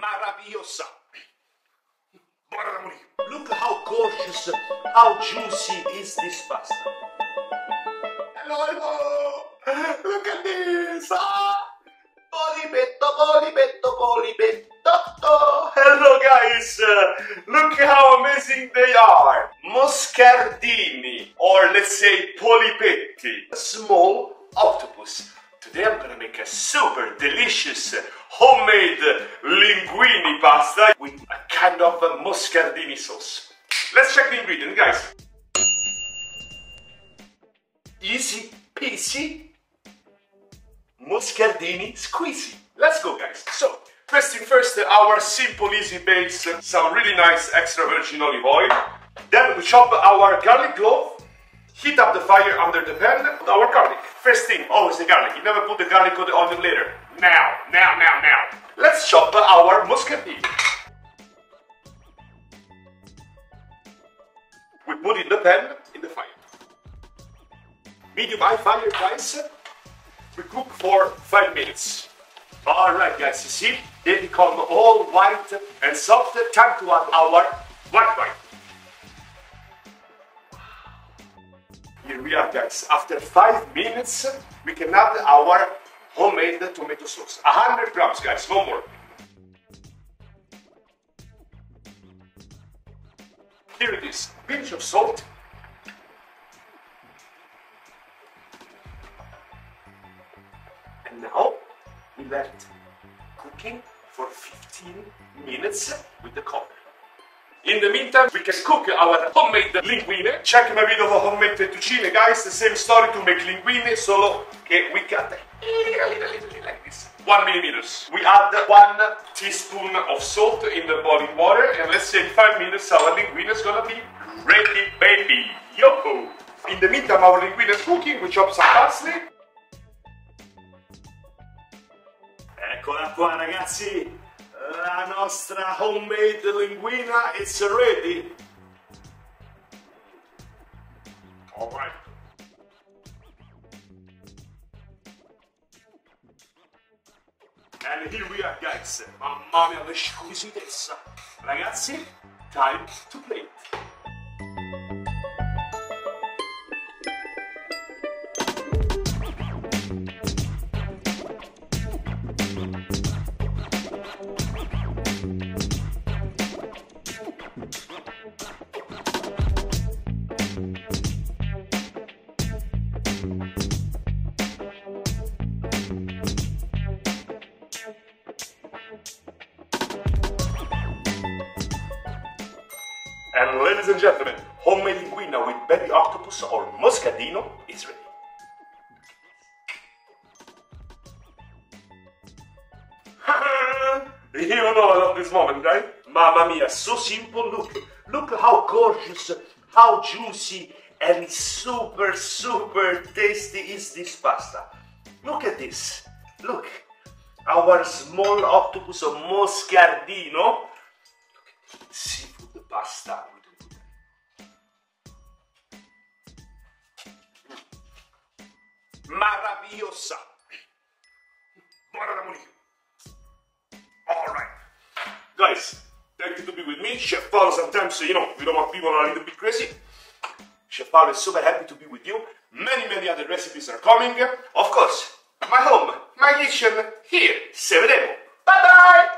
maravillosa. Look how gorgeous, how juicy is this pasta. Hello. Look at this. Polipetto. Hello guys. Look how amazing they are. Moscardini, or let's say polipetti. A small octopus. Today I'm gonna make a super delicious homemade linguine pasta with a kind of a moscardini sauce. Let's check the ingredients, guys. Easy peasy moscardini squeezy. Let's go, guys. So, first thing first, our simple easy base, some really nice extra virgin olive oil. Then we chop our garlic clove. Heat up the fire under the pan, put our garlic. First thing, always the garlic. You never put the garlic or the onion later. Now. Let's chop our moscardini. We put in the pan, in the fire. Medium high fire, guys. We cook for 5 minutes. Alright, guys, you see? They become all white and soft. Time to add our white wine. Here we are, guys. After 5 minutes, we can add our homemade tomato sauce. 100 grams, guys, no more. Here it is. Pinch of salt. And now, we let it cooking for 15 minutes with the cover. In the meantime, we can cook our homemade linguine. Check my video for homemade fettuccine, guys. The same story to make linguine, solo che we cut little like this. 1 millimeters. We add 1 teaspoon of salt in the boiling water, and let's say in 5 minutes our linguine is gonna be ready, baby. Yo! In the meantime, our linguine is cooking. We chop some parsley. Eccola qua, ragazzi. La nostra homemade linguina is ready. All right. And here we are, guys. Mamma mia, che squisitezza. Ragazzi, time to plate. And ladies and gentlemen, homemade linguine with baby octopus or moscardino is ready. You know I love this moment, right? Mamma mia, so simple. Look how gorgeous, how juicy and super tasty is this pasta. Look at this. Look, our small octopus or moscardino. Seafood pasta. Maravillosa. Alright. Guys, thank you to be with me. Chef Paolo sometimes, you know, we don't want people a little bit crazy. Chef Paolo is super happy to be with you. Many other recipes are coming. Of course, my home, my kitchen, here. Se vedremo. Bye bye!